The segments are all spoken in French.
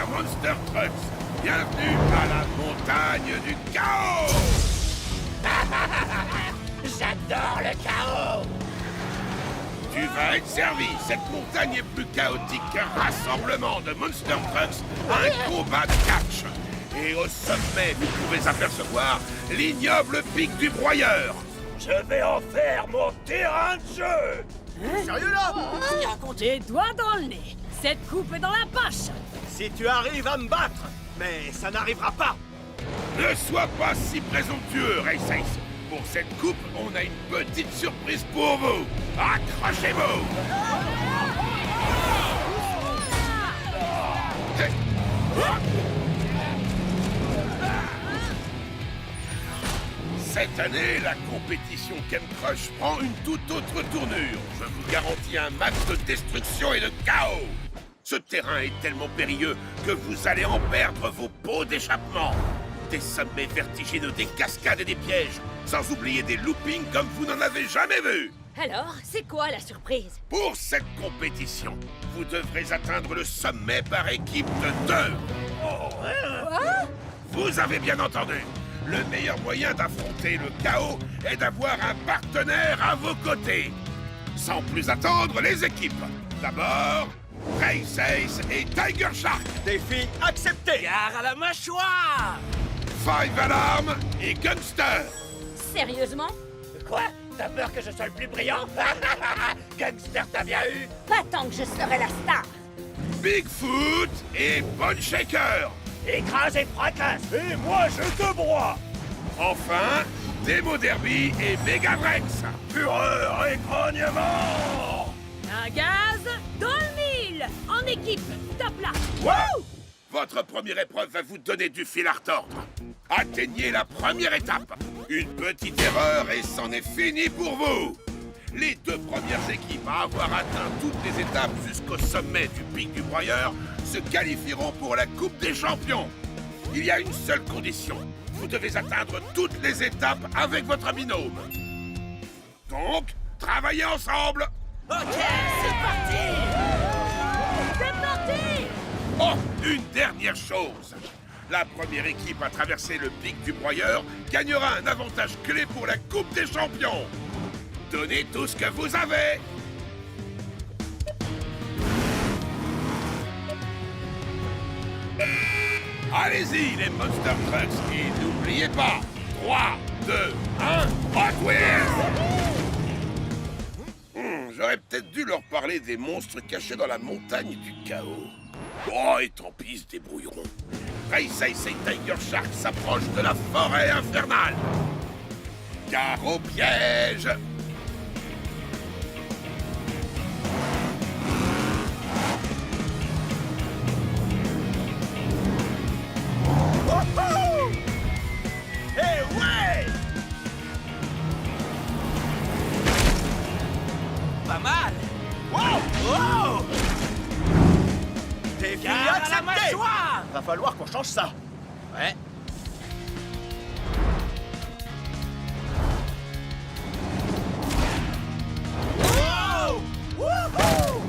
chers Monster Trucks. Bienvenue à la montagne du chaos. J'adore le chaos! Tu vas être servi. Cette montagne est plus chaotique qu'un rassemblement de Monster Trucks à un combat de catch. Et au sommet, vous pouvez apercevoir l'ignoble pic du broyeur. Je vais en faire mon terrain de jeu! Sérieux là? Des doigts dans le nez. Cette coupe est dans la poche. Si tu arrives à me battre, mais ça n'arrivera pas. Ne sois pas si présomptueux, Race Ace. Pour cette coupe, on a une petite surprise pour vous. Accrochez-vous! Cette année, la compétition Ken Crush prend une toute autre tournure. Je vous garantis un match de destruction et de chaos. Ce terrain est tellement périlleux que vous allez en perdre vos pots d'échappement. Des sommets vertigineux, des cascades et des pièges, sans oublier des loopings comme vous n'en avez jamais vu. Alors, c'est quoi la surprise? Pour cette compétition, vous devrez atteindre le sommet par équipe de 2. Quoi? Vous avez bien entendu. Le meilleur moyen d'affronter le chaos est d'avoir un partenaire à vos côtés. Sans plus attendre, les équipes. D'abord, Race Ace et Tiger Shark. Défi accepté. Gare à la mâchoire! Five Alarm et Gunster. Sérieusement? Quoi? T'as peur que je sois le plus brillant? Gangster, t'as bien eu? Pas tant que je serai la star. Bigfoot et Bone Shaker. Écrase et fracasse! Et moi, je te broie! Enfin, Demo Derby et Megavrex. Fureur et grognement! Un gaz dans le mille. En équipe, top là. Wow! Votre première épreuve va vous donner du fil à retordre. Atteignez la première étape. Une petite erreur et c'en est fini pour vous. Les 2 premières équipes à avoir atteint toutes les étapes jusqu'au sommet du pic du broyeur se qualifieront pour la Coupe des Champions. Il y a une seule condition. Vous devez atteindre toutes les étapes avec votre binôme. Donc, travaillez ensemble. Ok, c'est parti! C'est parti. Oh, une dernière chose. La première équipe à traverser le pic du broyeur gagnera un avantage clé pour la Coupe des Champions. Donnez tout ce que vous avez. Allez-y, les Monster Trucks, et n'oubliez pas, 3, 2, 1, Hot Wheels! J'aurais peut-être dû leur parler des monstres cachés dans la montagne du chaos. Oh, et tant pis, ils se débrouilleront. Race Ace et Tiger Shark s'approchent de la forêt infernale. Gare au piège! Eh ouais! Pas mal! Wow! Wow! Défi Gare à la accepté. mâchoire! Va falloir qu'on change ça. Ouais. Wow! Wouhou!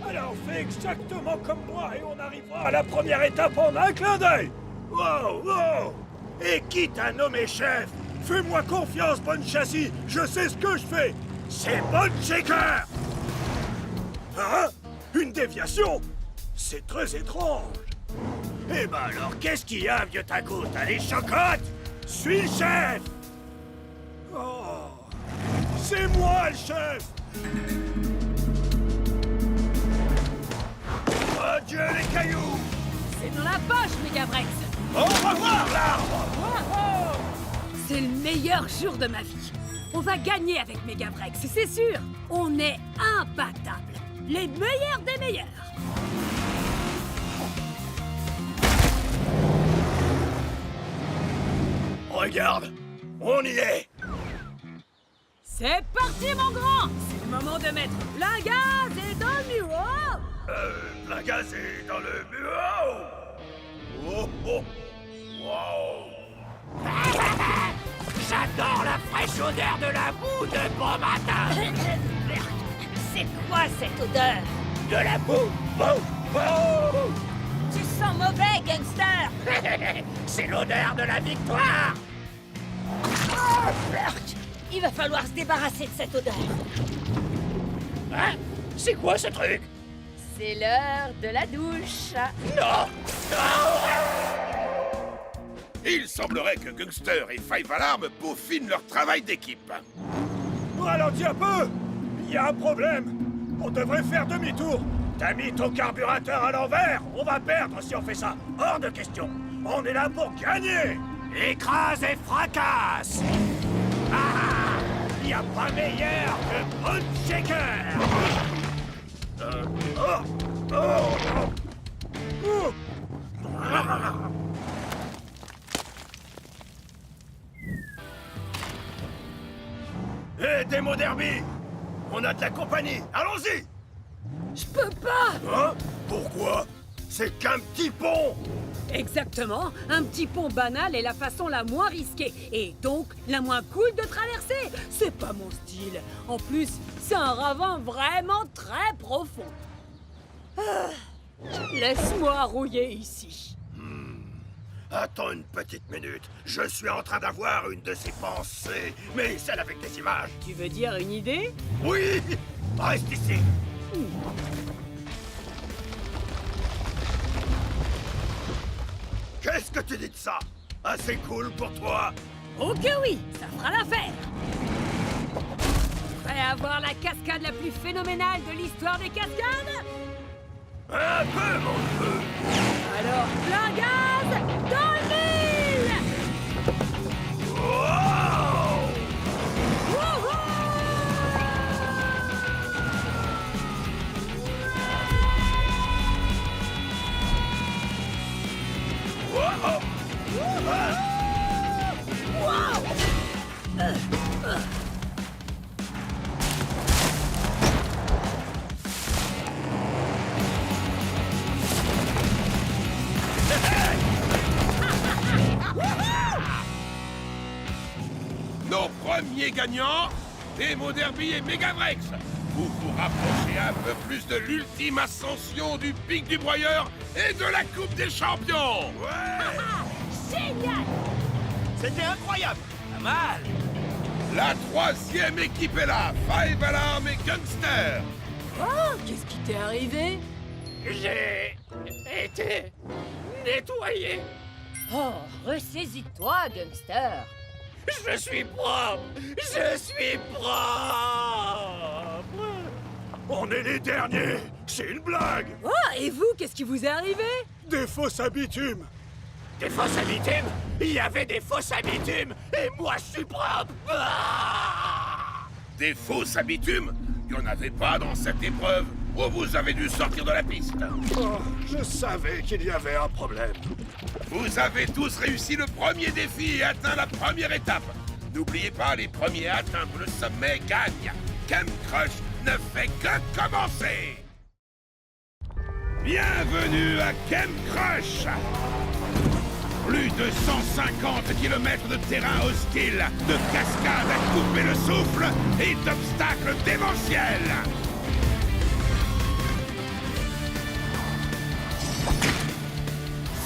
Alors fais exactement comme moi et on arrivera à la première étape en un clin d'œil! Wow, wow! Et quitte à nommer chef, fais-moi confiance, Bonne Châssis, je sais ce que je fais! C'est Bone Shaker! Hein? Une déviation? C'est très étrange! Eh ben alors, qu'est-ce qu'il y a, vieux taco? T'as les chocottes? Suis le chef! Oh! C'est moi le chef! Adieu les cailloux! C'est dans la poche, Megavrex. Au revoir l'arbre! Wow. C'est le meilleur jour de ma vie. On va gagner avec Megavrex, c'est sûr. On est imbattables. Les meilleurs des meilleurs. Regarde, on y est! C'est parti, mon grand. C'est le moment de mettre plein gaz et dans le mur. La gaz est dans le bureau! Oh oh! Wow! J'adore la fraîche odeur de la boue de bon matin! C'est quoi cette odeur? De la boue! Boue! Boue! Tu C'est l'odeur de la victoire. Oh, Bert! Il va falloir se débarrasser de cette odeur. Hein? C'est quoi ce truc? C'est l'heure de la douche. Non! Il semblerait que Gangster et Five Alarm peaufinent leur travail d'équipe. Ralentis un peu! Il y a un problème! On devrait faire demi-tour! T'as mis ton carburateur à l'envers! On va perdre si on fait ça! Hors de question! On est là pour gagner! Écrase et fracasse! Ah! Il n'y a pas meilleur que Bone Shaker! Hé, Démo Derby! On a de la compagnie! Allons-y! Je peux pas! Hein? Pourquoi? C'est qu'un petit pont! Exactement, un petit pont banal est la façon la moins risquée et donc la moins cool de traverser. C'est pas mon style. En plus, c'est un ravin vraiment très profond. Ah, laisse-moi rouiller ici. Attends une petite minute. Je suis en train d'avoir une de ces pensées, mais celle avec des images. Tu veux dire une idée? Oui! Reste ici! Qu'est-ce que tu dis de ça? Assez cool pour toi? Oh que oui, ça fera l'affaire. Prêt à voir la cascade la plus phénoménale de l'histoire des cascades? Un peu, mon feu! Alors, plein gaz dans le mille! Wow! Wouhou! Wow! Nos premiers gagnants, Démo Derby et Megavrex. Vous vous rapprochez un peu plus de l'ultime ascension du pic du broyeur et de la Coupe des Champions. Génial! C'était incroyable. Pas mal. La troisième équipe est là, Five Alarm et Gangster. Oh, qu'est-ce qui t'est arrivé? J'ai été nettoyé. Oh, ressaisis-toi, Gangster. Je suis propre. Je suis propre. On est les derniers! C'est une blague! Oh, et vous, qu'est-ce qui vous est arrivé? Des fosses à bitume! Des fosses à bitume? Il y avait des fosses à bitume et moi je suis propre. Des fausses habitumes? Il n'y en avait pas dans cette épreuve. Ou vous avez dû sortir de la piste. Oh, je savais qu'il y avait un problème. Vous avez tous réussi le premier défi et atteint la première étape. N'oubliez pas, les premiers à atteindre le sommet gagnent. Camp Crush ne fait que commencer. Bienvenue à Camp Crush. Plus de 150 km de terrain hostile, de cascades à couper le souffle et d'obstacles démentiels.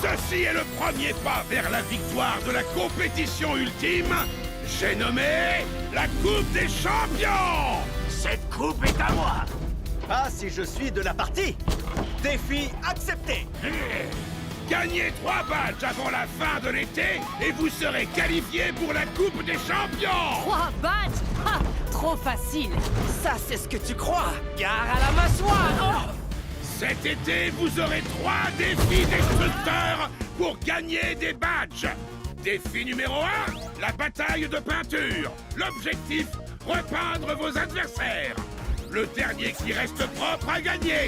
Ceci est le premier pas vers la victoire de la compétition ultime. J'ai nommé la Coupe des Champions. Cette coupe est à moi! Ah, si je suis de la partie. Défi accepté. Gagnez 3 badges avant la fin de l'été et vous serez qualifiés pour la Coupe des Champions. 3 badges? Ha! Trop facile. Ça, c'est ce que tu crois. Gare à la mâchoire. Cet été, vous aurez 3 défis destructeurs pour gagner des badges. Défi numéro 1, la bataille de peinture. L'objectif, repeindre vos adversaires. Le dernier qui reste propre a gagné.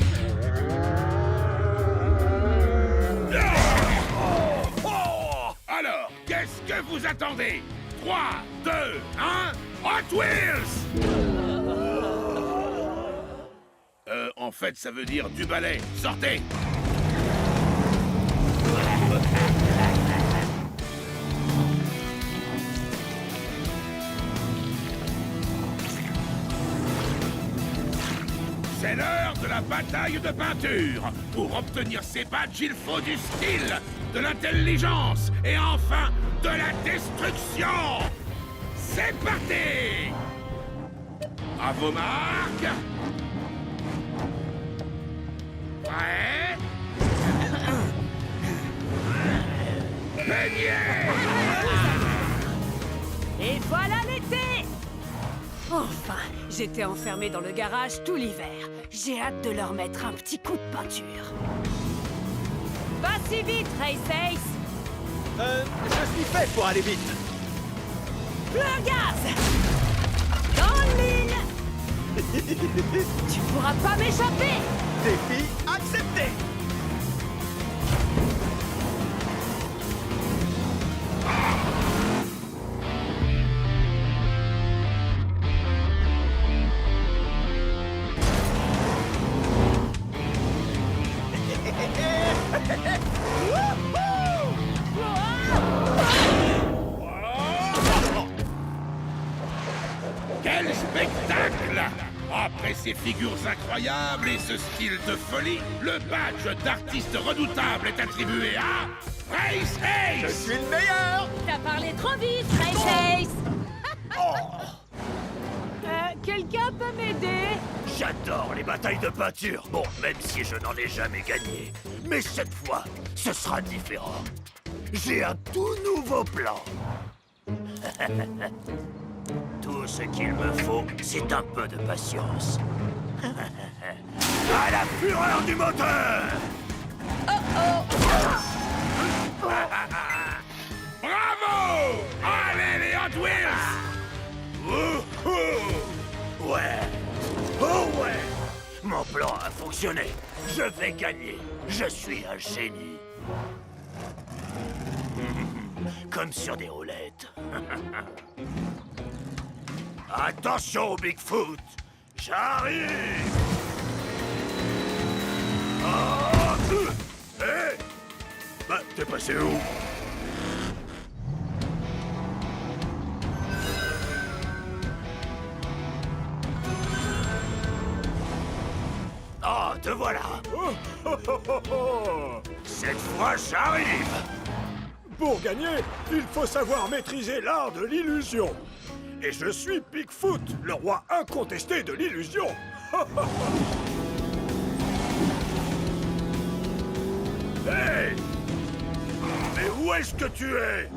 Alors, qu'est-ce que vous attendez? 3, 2, 1, Hot Wheels! En fait, ça veut dire du balai. Sortez! C'est l'heure de la la bataille de peinture. Pour obtenir ces badges, il faut du style, de l'intelligence et enfin de la destruction. C'est parti! À vos marques. Prêt? Peignez! Et voilà l'été! Enfin, j'étais enfermé dans le garage tout l'hiver. J'ai hâte de leur mettre un petit coup de peinture. Pas si vite, Race Ace! Je suis fait pour aller vite. Le gaz! Dans le mille! Tu pourras pas m'échapper! Défi accepté. Quel spectacle! Après ces figures incroyables et ce style de folie, le badge d'artiste redoutable est attribué à Race Je Ace! suis le meilleur. T'as parlé trop vite, Race Ace! Quelqu'un peut m'aider? J'adore les batailles de peinture. Bon, même si je n'en ai jamais gagné. Mais cette fois, ce sera différent. J'ai un tout nouveau plan. Tout ce qu'il me faut, c'est un peu de patience. À la fureur du moteur! Bravo! Allez les Hot Wheels! Ouais. Oh ouais. Mon plan a fonctionné. Je vais gagner. Je suis un génie. Comme sur des roulettes. Attention, Bigfoot. J'arrive. Hé! Bah, t'es passé où? Oh, te voilà. Cette fois, j'arrive. Pour gagner, il faut savoir maîtriser l'art de l'illusion. Et je suis Bigfoot, le roi incontesté de l'illusion. Hey! Mais où est-ce que tu es?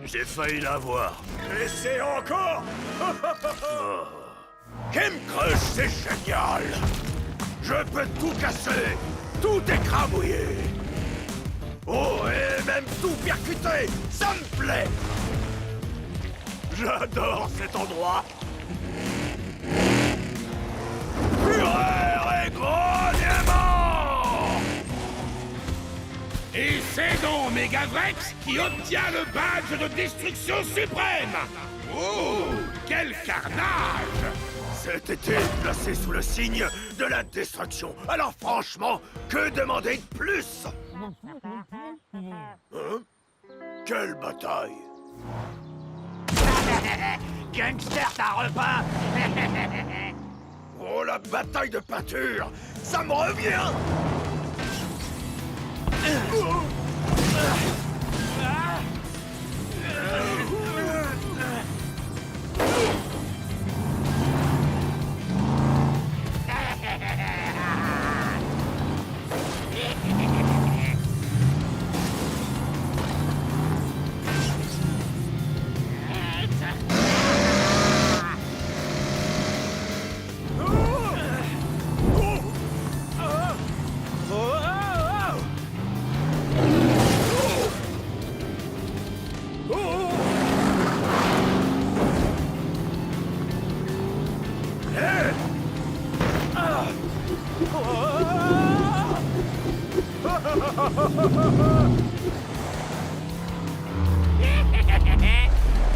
J'ai failli l'avoir. Et c'est encore. Chemcrush, c'est génial! Je peux tout casser, tout écrabouiller. Oh, et même tout percuter, ça me plaît! J'adore cet endroit! Fureur et grognement! Et c'est donc Megavrex qui obtient le badge de destruction suprême! Oh, quel carnage! Cet été placé sous le signe de la destruction. Alors franchement, que demander de plus? Hein? Quelle bataille? Gangster, t'as repas? Oh, la bataille de peinture! Ça me revient!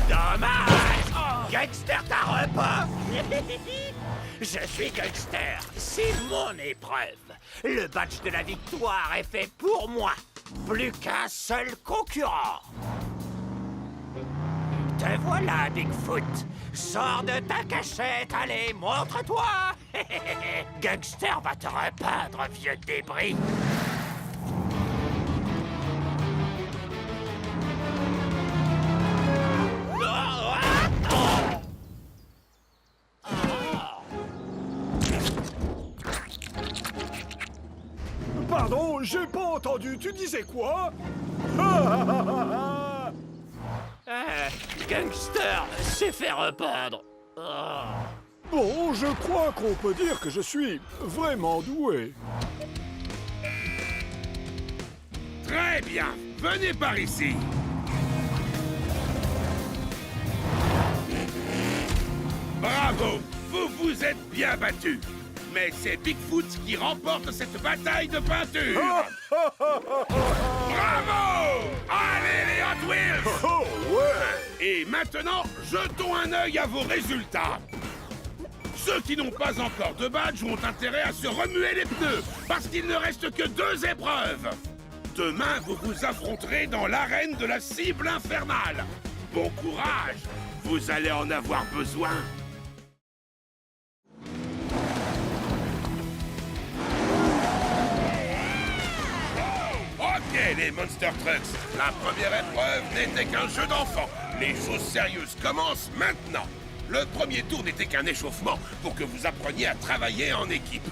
Dommage! Gangster, t'as repas? Je suis gangster. C'est mon épreuve. Le badge de la victoire est fait pour moi. Plus qu'un seul concurrent. Te voilà, Bigfoot. Sors de ta cachette, allez, montre-toi. Gangster va te repeindre, vieux débris. Pardon, j'ai pas entendu, tu disais quoi? Gangster s'est fait repeindre. Bon, je crois qu'on peut dire que je suis vraiment doué. Très bien, venez par ici. Bravo, vous vous êtes bien battu. Mais c'est Bigfoot qui remporte cette bataille de peinture. Bravo! Allez les Hot Wheels! Oh ouais! Et maintenant, jetons un œil à vos résultats. Ceux qui n'ont pas encore de badge ont intérêt à se remuer les pneus, parce qu'il ne reste que 2 épreuves. Demain, vous vous affronterez dans l'arène de la cible infernale. Bon courage, vous allez en avoir besoin. Ok, les Monster Trucks, la première épreuve n'était qu'un jeu d'enfant. Les choses sérieuses commencent maintenant. Le premier tour n'était qu'un échauffement pour que vous appreniez à travailler en équipe.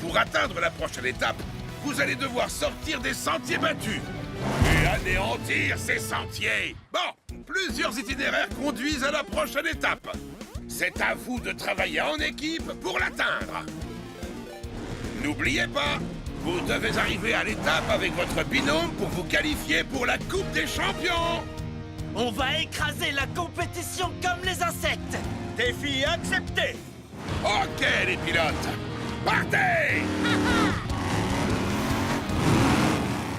Pour atteindre la prochaine étape, vous allez devoir sortir des sentiers battus et anéantir ces sentiers. Bon, plusieurs itinéraires conduisent à la prochaine étape. C'est à vous de travailler en équipe pour l'atteindre. N'oubliez pas, vous devez arriver à l'étape avec votre binôme pour vous qualifier pour la Coupe des Champions. On va écraser la compétition comme les insectes. Défi accepté. Ok, les pilotes, partez!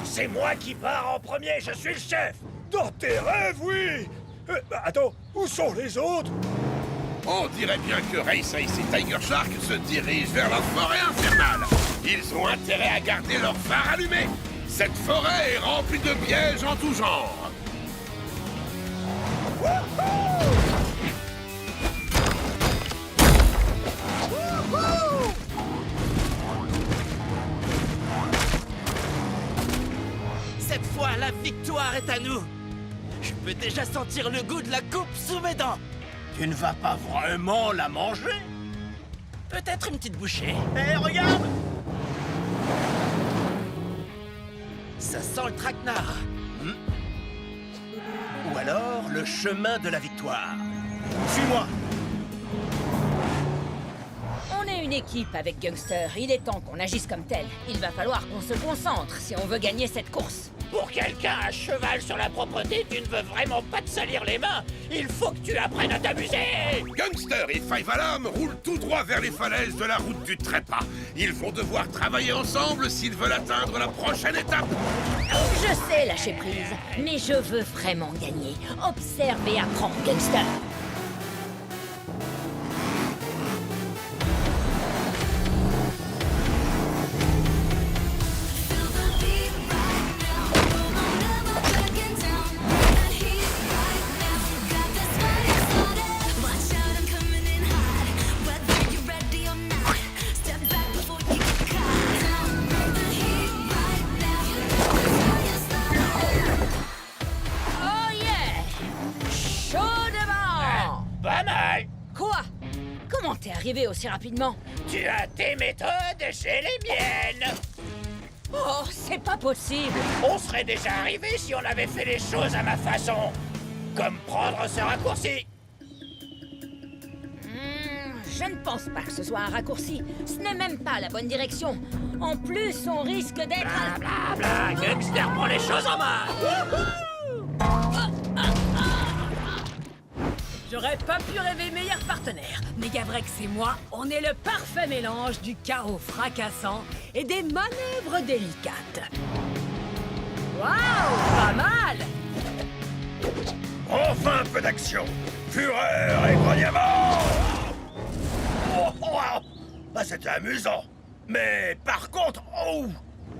C'est moi qui pars en premier, je suis le chef. Dans tes rêves, oui. Attends, où sont les autres? On dirait bien que Race Ace et Tiger Shark se dirigent vers la forêt infernale. Ils ont intérêt à garder leur phare allumé. Cette forêt est remplie de pièges en tout genre. Cette fois, la victoire est à nous. Je peux déjà sentir le goût de la coupe sous mes dents. Tu ne vas pas vraiment la manger? Peut-être une petite bouchée. Hé, regarde! Ça sent le traquenard. Ou alors le chemin de la victoire. Suis-moi! On est une équipe avec Gangster. Il est temps qu'on agisse comme tel. Il va falloir qu'on se concentre si on veut gagner cette course. Pour quelqu'un à cheval sur la propreté, tu ne veux vraiment pas te salir les mains. Il faut que tu apprennes à t'amuser. Gangster et Five Alarm roulent tout droit vers les falaises de la route du trépas. Ils vont devoir travailler ensemble s'ils veulent atteindre la prochaine étape. Je sais lâcher prise, mais je veux vraiment gagner. Observe et apprends, Gangster. T'es arrivé aussi rapidement? Tu as tes méthodes, j'ai les miennes. Oh, c'est pas possible. On serait déjà arrivé si on avait fait les choses à ma façon. Comme prendre ce raccourci. Je ne pense pas que ce soit un raccourci. Ce n'est même pas la bonne direction. En plus, on risque d'être... Bla, Gangster prend les choses en main. J'aurais pas pu rêver meilleur partenaire. Megavrex et moi, on est le parfait mélange du chaos fracassant et des manœuvres délicates. Waouh, pas mal! Enfin un peu d'action. Fureur et grognement. Oh, wow. Ah, c'était amusant. Mais par contre, oh!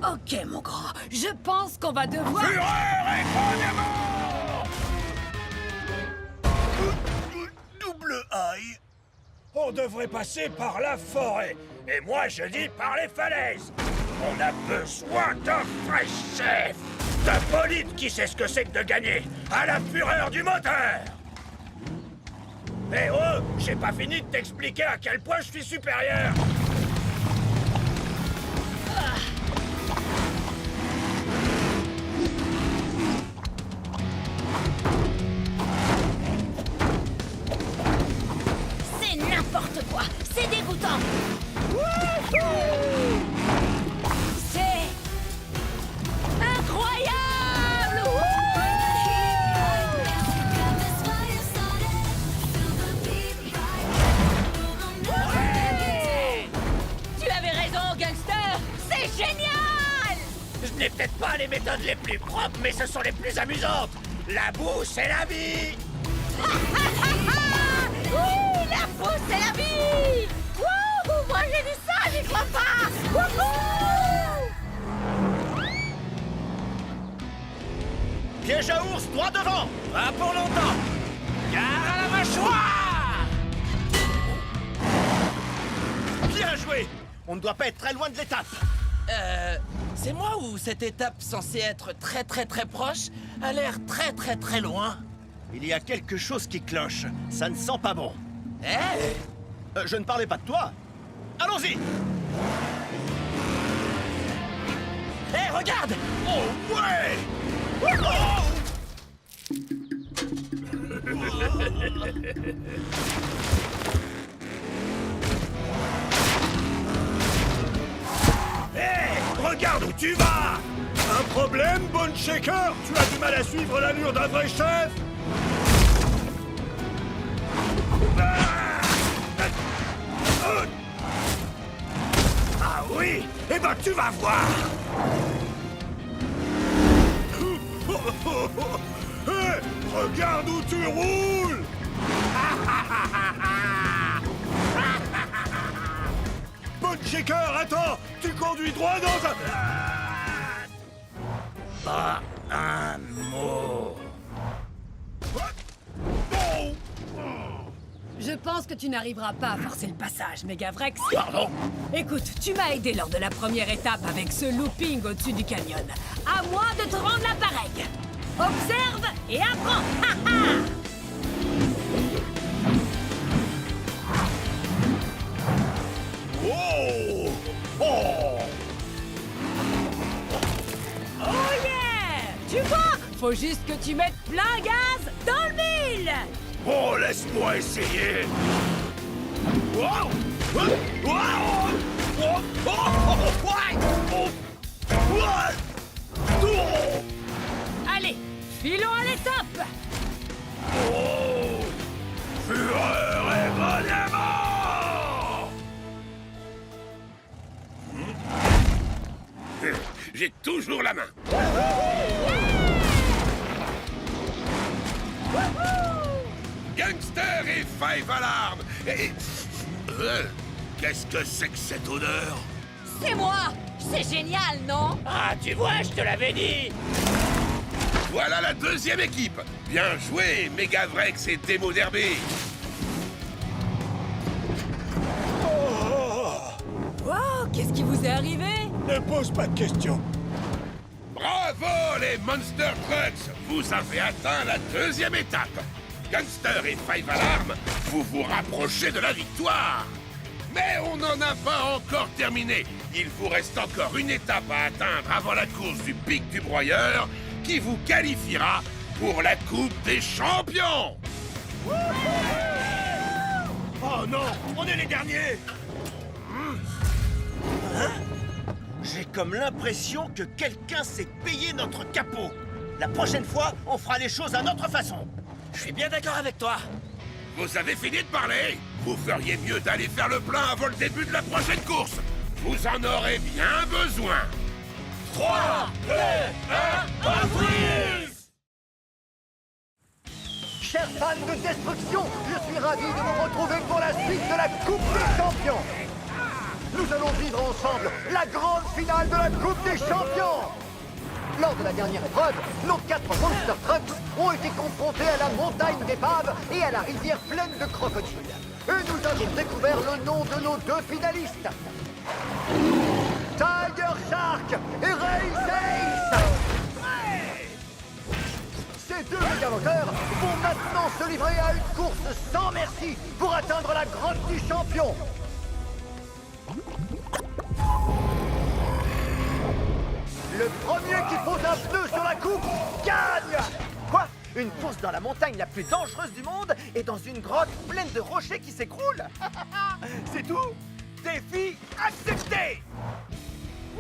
Ok, mon grand, je pense qu'on va devoir... Fureur et grognement. le high? On devrait passer par la forêt. Et moi, je dis par les falaises. On a besoin d'un vrai chef. D'un bolide qui sait ce que c'est que de gagner à la fureur du moteur. Eh oh, j'ai pas fini de t'expliquer à quel point je suis supérieur. C'est n'importe quoi. C'est dégoûtant. C'est incroyable. Tu avais raison, Gangster. C'est génial. Je n'ai peut-être pas les méthodes les plus propres, mais ce sont les plus amusantes. La boue, c'est la vie. Oui, la boue, c'est la vie. Wouhou, moi j'ai vu ça, j'y crois pas. Wouhou. Piège à ours, droit devant. Pas pour longtemps. Gare à la mâchoire. Bien joué. On ne doit pas être très loin de l'étape. C'est moi ou cette étape censée être très proche a l'air très loin? Il y a quelque chose qui cloche. Ça ne sent pas bon. Eh? Je ne parlais pas de toi. Allons-y. Eh, regarde! Oh ouais. Hé, regarde où tu vas. Un problème, Bone Shaker? Tu as du mal à suivre l'allure d'un vrai chef? Ah oui? Eh ben tu vas voir. Hé, regarde où tu roules. Bone Shaker, attends. Tu conduis droit dans un... Pas un mot. Je pense que tu n'arriveras pas à forcer le passage, Megavrex. Pardon? Écoute, tu m'as aidé lors de la première étape avec ce looping au-dessus du canyon. À moi de te rendre l'appareil. Observe et apprends. Ha, ha. Oh! Oh! Oh yeah! Tu vois? Faut juste que tu mettes plein gaz dans le mille. Oh, laisse-moi essayer! Wow! Wow! Wow! Oh! Oh! Oh! Oh! Oh! Allez, filons à l'étape. Oh! Fureur et bonnement! J'ai toujours la main. Gangster et Five Alarm. Et... qu'est-ce que c'est que cette odeur? C'est moi. C'est génial, non? Ah, tu vois, je te l'avais dit! Voilà la deuxième équipe. Bien joué, Megavrex et Demo Derby. Wow, qu'est-ce qui vous est arrivé? Ne pose pas de questions. Bravo les Monster Trucks. Vous avez atteint la deuxième étape. Gangster et Five Alarm, vous vous rapprochez de la victoire. Mais on n'en a pas encore terminé. Il vous reste encore une étape à atteindre avant la course du pic du broyeur qui vous qualifiera pour la Coupe des Champions. Oh non, on est les derniers. J'ai comme l'impression que quelqu'un s'est payé notre capot. La prochaine fois, on fera les choses à notre façon. Je suis bien d'accord avec toi. Vous avez fini de parler? Vous feriez mieux d'aller faire le plein avant le début de la prochaine course. Vous en aurez bien besoin. 3, 2, 1, freeze! Chers fans de destruction, je suis ravi de vous retrouver pour la suite de la Coupe des Champions. Nous allons vivre ensemble la grande finale de la Coupe des Champions. Lors de la dernière épreuve, nos 4 Monster Trucks ont été confrontés à la montagne d'épaves et à la rivière pleine de crocodiles. Et nous avons découvert le nom de nos 2 finalistes. Tiger Shark et Race Ace. Ces 2 méga-moteurs vont maintenant se livrer à une course sans merci pour atteindre la grotte du champion. Le premier qui pose un pneu sur la coupe gagne. Quoi? Une course dans la montagne la plus dangereuse du monde et dans une grotte pleine de rochers qui s'écroulent? C'est tout? Défi accepté!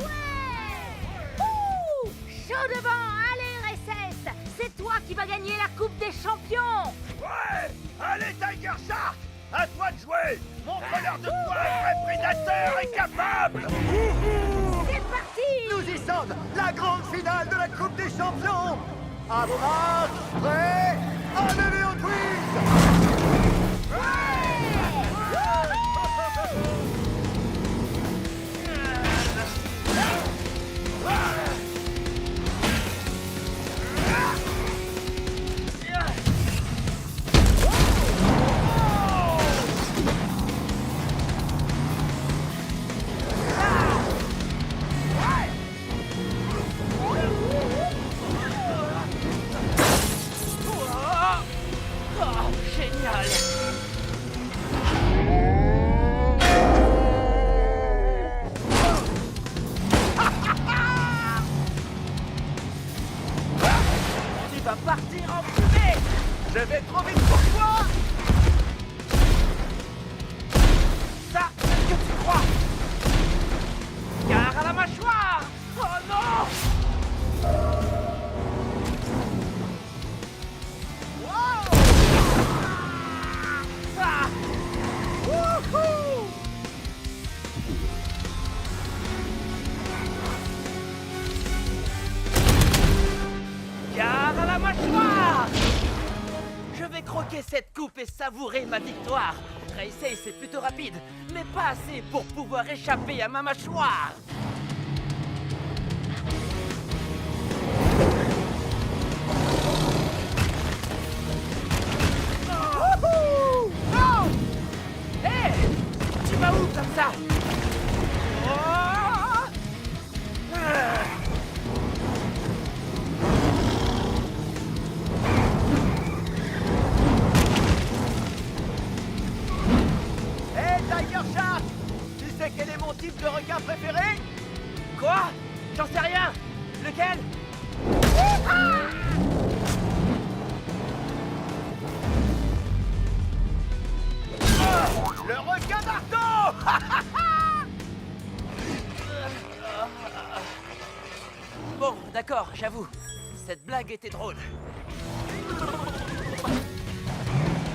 Ouh, chaud devant, allez RSS, c'est toi qui vas gagner la Coupe des Champions. Ouais! Allez, Tiger Shark! À toi de jouer! Montre-leur de quoi un vrai prédateur est capable! C'est parti. Nous y sommes, la grande finale de la Coupe des Champions. À vos marques, prêts, allez au twist. Oh, génial! Tu vas partir en fumée! Je vais trop vite pour toi! Ça, c'est ce que tu crois! Gare à la mâchoire! Oh non! Ah! Wouhou! Gare à la mâchoire! Je vais croquer cette coupe et savourer ma victoire. Race Ace est plutôt rapide, mais pas assez pour pouvoir échapper à ma mâchoire. Wouhou! Oh! Hé! Tu vas où comme ça? Oh! Ah! Hé, Tiger Shark, tu sais quel est mon type de requin préféré? Quoi? J'en sais rien. Lequel? Le requin d'Arto. Bon, d'accord, j'avoue. Cette blague était drôle.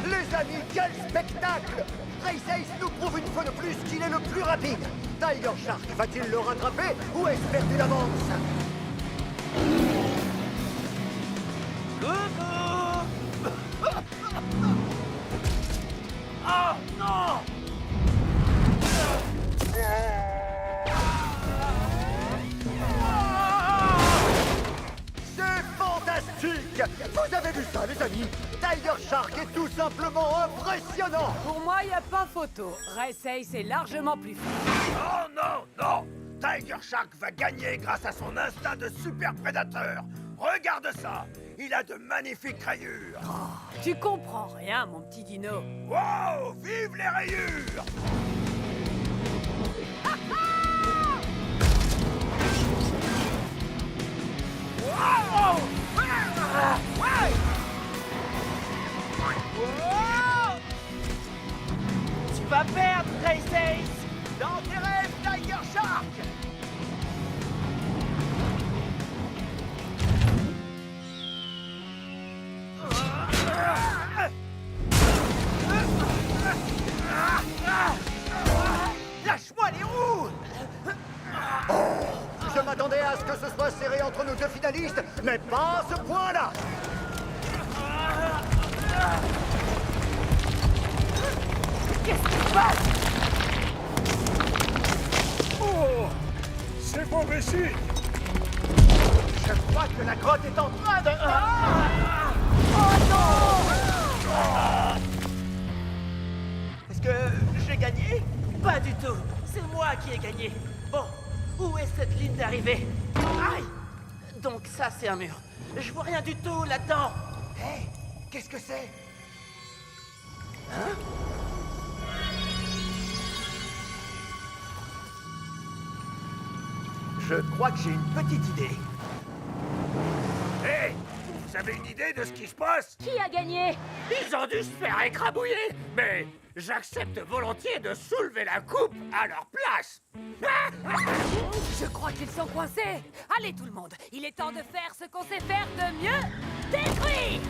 Les amis, quel spectacle! Race Ace nous prouve une fois de plus qu'il est le plus rapide. Tiger Shark va-t-il le rattraper ou est-ce perdu d'avance? Coucou! Oh non! C'est fantastique! Vous avez vu ça, les amis? Tiger Shark est tout simplement impressionnant! Pour moi, il a pas photo. Race Ace est largement plus fort. Oh non, non! Tiger Shark va gagner grâce à son instinct de super prédateur! Regarde ça! Il a de magnifiques rayures! Tu comprends rien, mon petit dino. Wow! Vive les rayures! Wow! Ah, ouais! Wow! Tu vas perdre, Race Ace! Dans tes rêves, Tiger Shark! Lâche-moi les roues! Je m'attendais à ce que ce soit serré entre nos 2 finalistes, mais pas à ce point-là! Qu'est-ce qui se passe? Oh! C'est mauvais signe! Je crois que la grotte est en train de... Est-ce que j'ai gagné? Pas du tout. C'est moi qui ai gagné. Bon, où est cette ligne d'arrivée? Aïe! Donc ça, c'est un mur. Je vois rien du tout là-dedans. Hé, qu'est-ce que c'est? Je crois que j'ai une petite idée. Hé, vous avez une idée de ce qui se passe? Qui a gagné? Ils ont dû se faire écrabouiller, mais j'accepte volontiers de soulever la coupe à leur place. Je crois qu'ils sont coincés. Allez tout le monde, il est temps de faire ce qu'on sait faire de mieux. Détruire!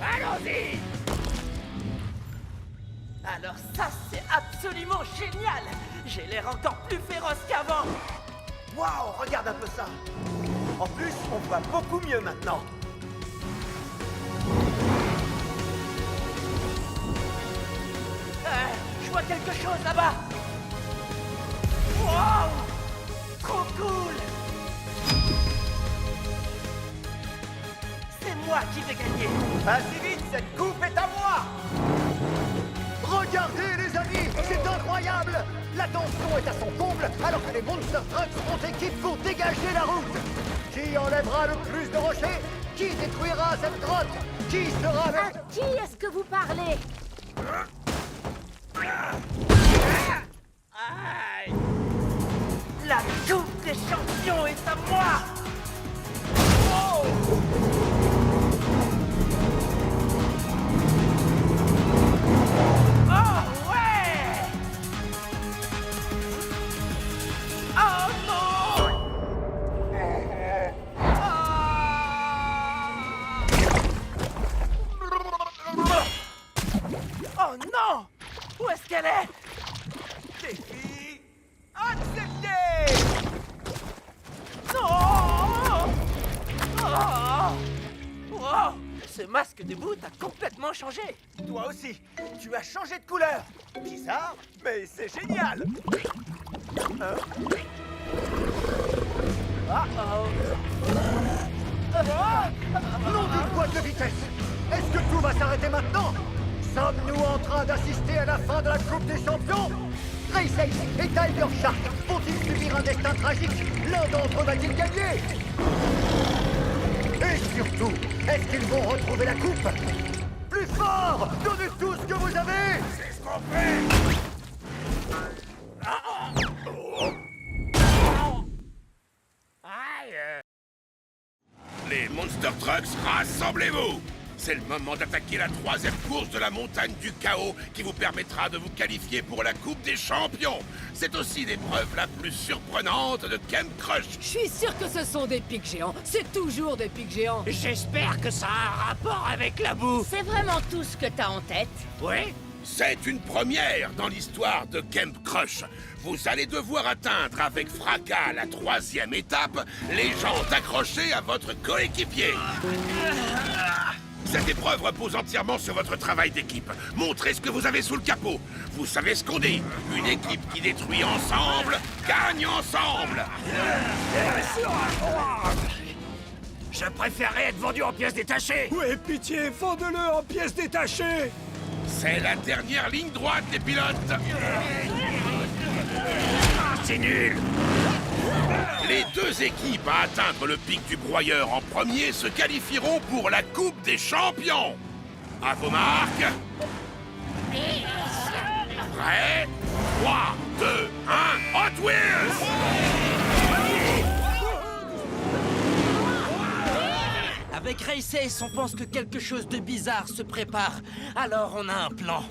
Allons-y! Alors ça, c'est absolument génial. J'ai l'air encore plus féroce qu'avant. Waouh, regarde un peu ça. En plus, on voit beaucoup mieux maintenant. Je vois quelque chose là-bas. Wow! Trop cool! C'est moi qui vais gagner. Pas si vite, cette coupe est à moi. Regardez les amis, c'est incroyable. La tension est à son comble alors que les Monster Trucks font équipe pour dégager la route. Qui enlèvera le plus de rochers? Qui détruira cette grotte? Qui sera le... À qui est-ce que vous parlez? Aïe! La coupe des champions est à moi! Oh! Oh ouais! Oh non! Oh non! Où est-ce qu'elle est? Défi accepté! Non! Oh! Wow! Ce masque de bout a complètement changé! Toi aussi, tu as changé de couleur. Bizarre, mais c'est génial. Non d'une boîte de vitesse. Est-ce que tout va s'arrêter maintenant? Sommes-nous en train d'assister à la fin de la Coupe des Champions? Race Ace et Tiger Shark vont-ils subir un destin tragique? L'un d'entre eux va-t-il gagner? Et surtout, est-ce qu'ils vont retrouver la coupe? Plus fort! Donnez tout ce que vous avez! C'est ce qu'on fait! Les Monster Trucks, rassemblez-vous! C'est le moment d'attaquer la troisième course de la montagne du chaos qui vous permettra de vous qualifier pour la Coupe des Champions. C'est aussi l'épreuve la plus surprenante de Camp Crush. Je suis sûr que ce sont des pics géants. C'est toujours des pics géants. J'espère que ça a un rapport avec la boue. C'est vraiment tout ce que t'as en tête? Oui? C'est une première dans l'histoire de Camp Crush. Vous allez devoir atteindre avec fracas la troisième étape, les jambes accrochées à votre coéquipier. Cette épreuve repose entièrement sur votre travail d'équipe. Montrez ce que vous avez sous le capot. Vous savez ce qu'on dit. Une équipe qui détruit ensemble, gagne ensemble. Je préférerais être vendu en pièces détachées. Ouais, pitié, vendez-le en pièces détachées! C'est la dernière ligne droite des pilotes. C'est nul. Les deux équipes à atteindre le pic du broyeur en premier se qualifieront pour la Coupe des Champions. À vos marques. Prêt? 3, 2, 1, Hot Wheels! Avec Race Ace, on pense que quelque chose de bizarre se prépare. Alors on a un plan.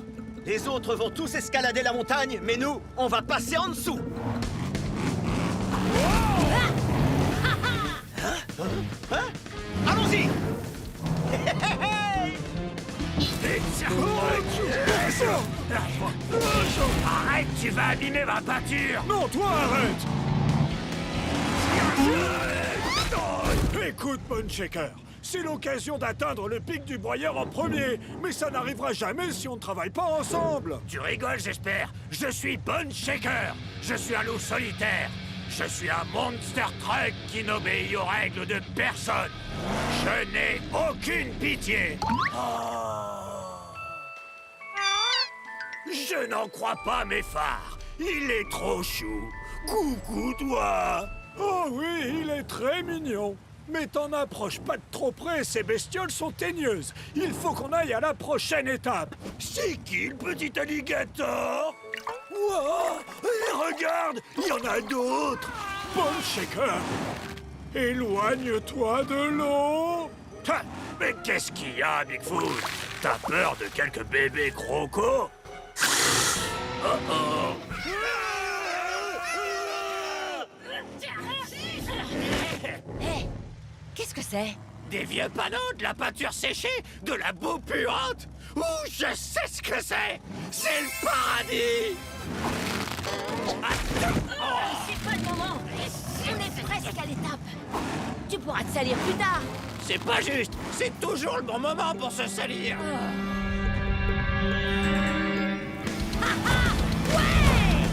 Les autres vont tous escalader la montagne, mais nous, on va passer en dessous. Allons-y! Arrête, tu vas abîmer ma peinture. Non, toi, arrête! Écoute, Bone Shaker, c'est l'occasion d'atteindre le pic du broyeur en premier, mais ça n'arrivera jamais si on ne travaille pas ensemble. Tu rigoles, j'espère. Je suis Bone Shaker. Je suis un loup solitaire. Je suis un monster truck qui n'obéit aux règles de personne. Je n'ai aucune pitié. Je n'en crois pas mes phares. Il est trop chou. Coucou, toi. Oh oui, il est très mignon. Mais t'en approches pas de trop près, ces bestioles sont teigneuses. Il faut qu'on aille à la prochaine étape. C'est qui le petit alligator? Wow, et regarde, il y en a d'autres. Bone Shaker, éloigne-toi de l'eau. Ha, mais qu'est-ce qu'il y a, Bigfoot? T'as peur de quelques bébés crocos? Oh. Hé, qu'est-ce que c'est? Des vieux panneaux, de la peinture séchée, de la boue puante. Ouh, je sais ce que c'est. C'est le paradis. C'est pas le moment. On est presque à l'étape. Tu pourras te salir plus tard. C'est pas juste. C'est toujours le bon moment pour se salir.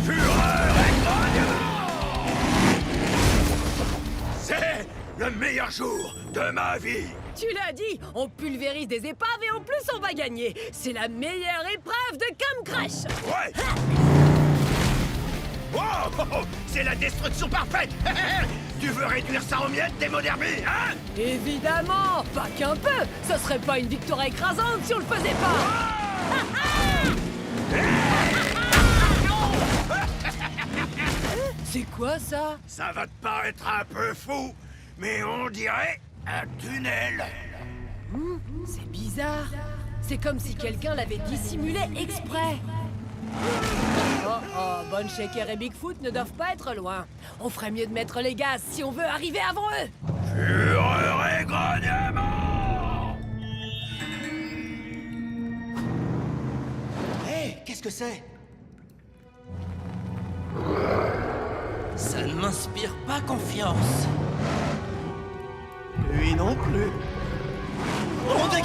Fureur et grognement! C'est le meilleur jour de ma vie. Tu l'as dit, on pulvérise des épaves et en plus on va gagner. C'est la meilleure épreuve de Come Crash. Ouais. Wow, c'est la destruction parfaite. Tu veux réduire ça en miettes, démo derby, hein? Évidemment, pas qu'un peu. Ce serait pas une victoire écrasante si on le faisait pas. C'est quoi ça? Ça va te paraître un peu fou, mais on dirait un tunnel. C'est bizarre. C'est comme si quelqu'un l'avait dissimulé exprès. Oh, Bone Shaker et Bigfoot ne doivent pas être loin. On ferait mieux de mettre les gaz si on veut arriver avant eux. Fureur et grognement! Hé, qu'est-ce que c'est? Ça ne m'inspire pas confiance. Lui non plus. On de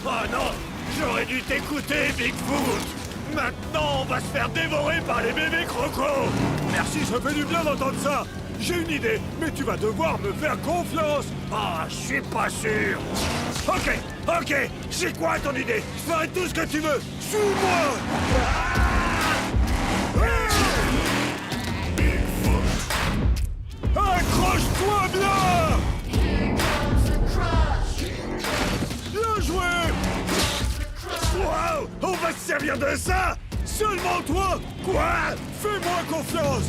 Oh non, j'aurais dû t'écouter, Bigfoot. Maintenant, on va se faire dévorer par les bébés crocos. Merci, ça fait du bien d'entendre ça. J'ai une idée, mais tu vas devoir me faire confiance. Ah, je suis pas sûr. Ok, c'est quoi ton idée? Je ferai tout ce que tu veux. Suis-moi. Accroche-toi bien. Bien joué. Wow, on va se servir de ça? Seulement toi. Quoi? Fais-moi confiance.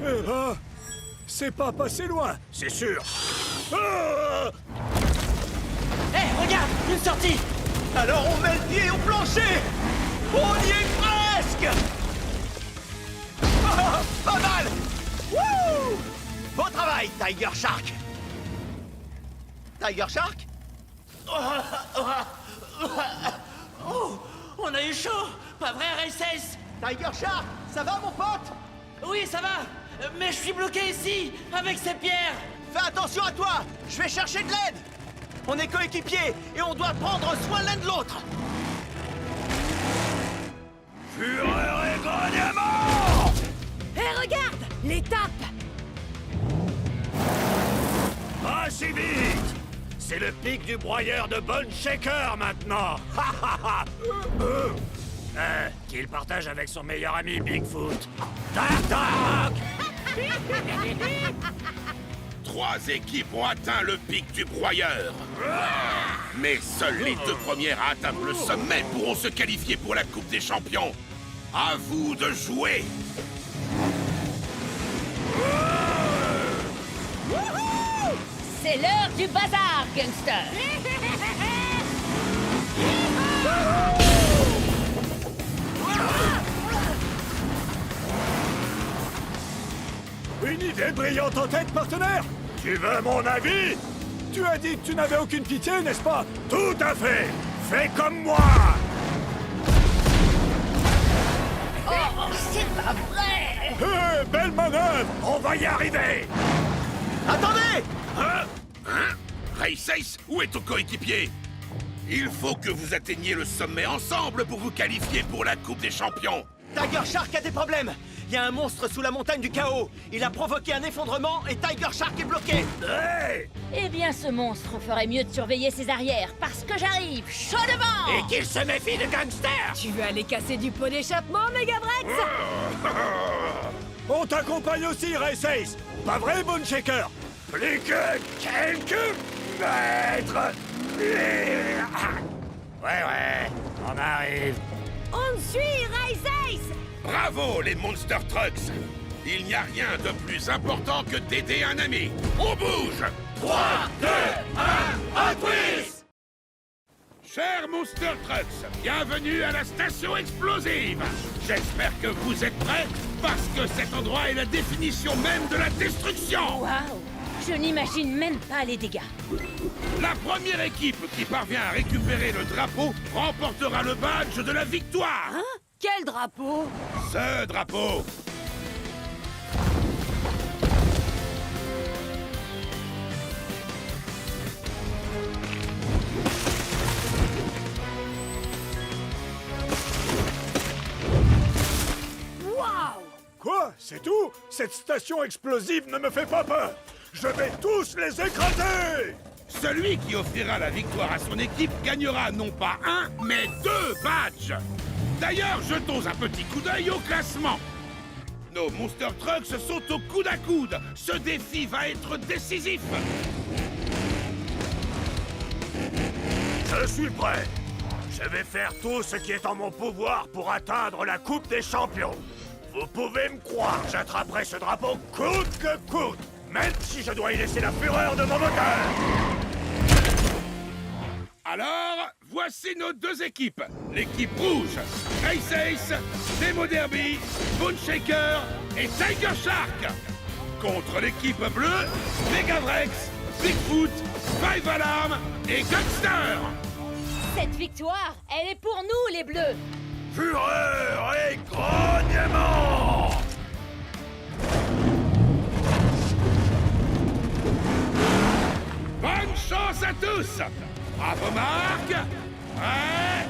Eh ben, c'est pas passé loin. C'est sûr. Hé, regarde, une sortie. Alors on met le pied au plancher. On y est presque. Pas mal. Wouh! Beau travail, Tiger Shark. Tiger Shark? Oh, on a eu chaud. Pas vrai, Races? Tiger Shark, ça va mon pote? Oui, ça va. Mais je suis bloqué ici, avec ces pierres. Fais attention à toi. Je vais chercher de l'aide. On est coéquipiers et on doit prendre soin l'un de l'autre. Fureur et grognement! Hé, regarde, l'étape. Pas si vite! C'est le pic du broyeur de Bone Shaker maintenant! Qu'il partage avec son meilleur ami Bigfoot. Tac tac! 3 équipes ont atteint le pic du broyeur. Mais seules les 2 premières à atteindre le sommet pourront se qualifier pour la Coupe des Champions. À vous de jouer! C'est l'heure du bazar, gangster. Une idée brillante en tête, partenaire. Tu veux mon avis? Tu as dit que tu n'avais aucune pitié, n'est-ce pas? Tout à fait. Fais comme moi. Oh, c'est pas vrai! Hé, belle manœuvre! On va y arriver. Attendez! Hein? Race Ace, où est ton coéquipier? Il faut que vous atteigniez le sommet ensemble pour vous qualifier pour la Coupe des Champions. Tiger Shark a des problèmes. Il y a un monstre sous la montagne du chaos. Il a provoqué un effondrement et Tiger Shark est bloqué. Hey! Eh bien, ce monstre ferait mieux de surveiller ses arrières, parce que j'arrive, chaud devant! Et qu'il se méfie de Gangster! Tu veux aller casser du pot d'échappement, Megabrex? On t'accompagne aussi, Race Ace! Pas vrai, Bone Shaker? Plus que quelques mètres. Ouais, on arrive. On suit, Race Ace! Bravo, les Monster Trucks! Il n'y a rien de plus important que d'aider un ami. On bouge! 3, 2, 1, Hot Wheels! Chers Monster Trucks, bienvenue à la station explosive! J'espère que vous êtes prêts, parce que cet endroit est la définition même de la destruction! Waouh! Je n'imagine même pas les dégâts. La première équipe qui parvient à récupérer le drapeau remportera le badge de la victoire! Hein? Quel drapeau? Ce drapeau! Waouh! Quoi? C'est tout? Cette station explosive ne me fait pas peur! Je vais tous les écraser! Celui qui offrira la victoire à son équipe gagnera non pas un, mais 2 badges. D'ailleurs, jetons un petit coup d'œil au classement. Nos Monster Trucks sont au coude à coude. Ce défi va être décisif. Je suis prêt. Je vais faire tout ce qui est en mon pouvoir pour atteindre la Coupe des Champions. Vous pouvez me croire, j'attraperai ce drapeau coûte que coûte, même si je dois y laisser la fureur de mon moteur. Alors, voici nos 2 équipes. L'équipe rouge, Race Ace, Demo Derby, Bone Shaker et Tiger Shark. Contre l'équipe bleue, Megavrex, Bigfoot, Five Alarm et Gangster. Cette victoire, elle est pour nous, les Bleus! Fureur et grognement! Bonne chance à tous! Bravo Marc! Prêt?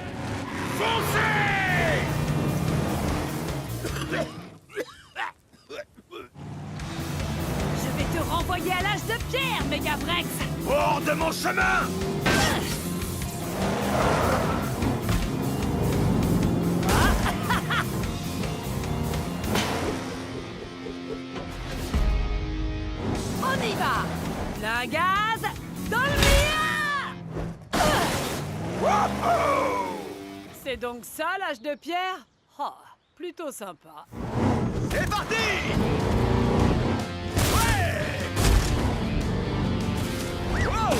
Foncez! Je vais te renvoyer à l'âge de pierre, Megabrex! Hors de mon chemin! On y va! Plein gaz, dans le mien! C'est donc ça l'âge de pierre? Oh, plutôt sympa. C'est parti! Wow!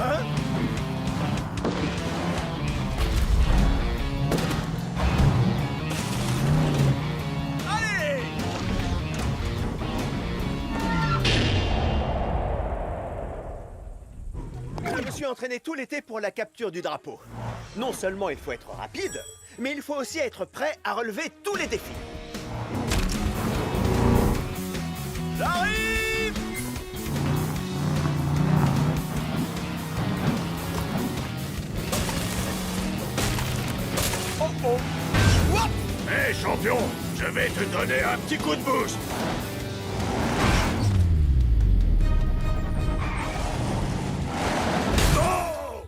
Hein? Allez! Je me suis entraîné tout l'été pour la capture du drapeau. Non seulement il faut être rapide, mais il faut aussi être prêt à relever tous les défis. J'arrive! Oh oh! Wouah! Hé champion, je vais te donner un petit coup de boost! Oh!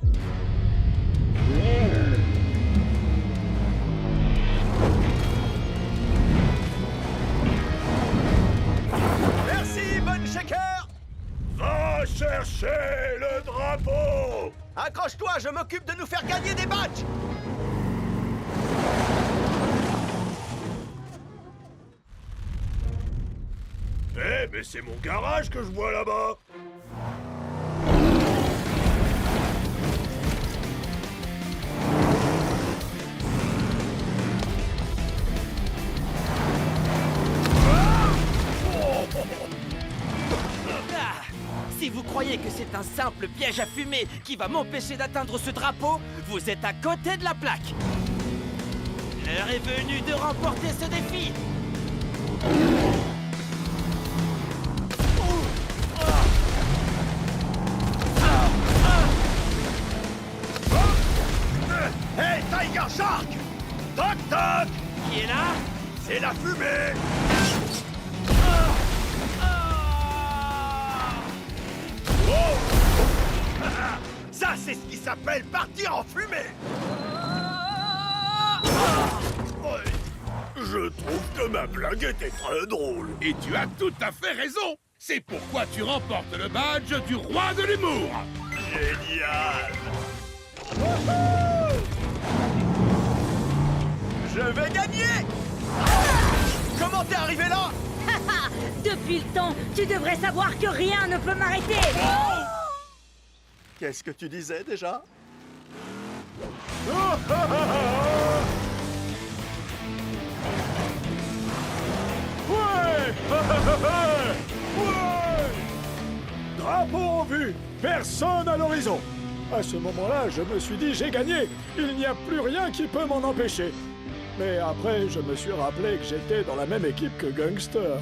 Merci, Bone Shaker! Va chercher le drapeau! Accroche-toi, je m'occupe de nous faire gagner des badges! Eh, mais c'est mon garage que je vois là-bas! Ah, Si vous croyez que c'est un simple piège à fumée qui va m'empêcher d'atteindre ce drapeau, vous êtes à côté de la plaque. L'heure est venue de remporter ce défi. Hey, Tiger Shark! Toc toc! Qui est là? C'est la fumée! Oh! Ça, c'est ce qui s'appelle partir en fumée! Ouais. Je trouve que ma blague était très drôle. Et tu as tout à fait raison. C'est pourquoi tu remportes le badge du roi de l'humour. Génial! Je vais gagner! Comment t'es arrivé là? Depuis le temps, tu devrais savoir que rien ne peut m'arrêter. Qu'est-ce que tu disais déjà? Ouais. Drapeau en vue, personne à l'horizon. À ce moment-là, je me suis dit, j'ai gagné. Il n'y a plus rien qui peut m'en empêcher. Mais après, je me suis rappelé que j'étais dans la même équipe que Gangster.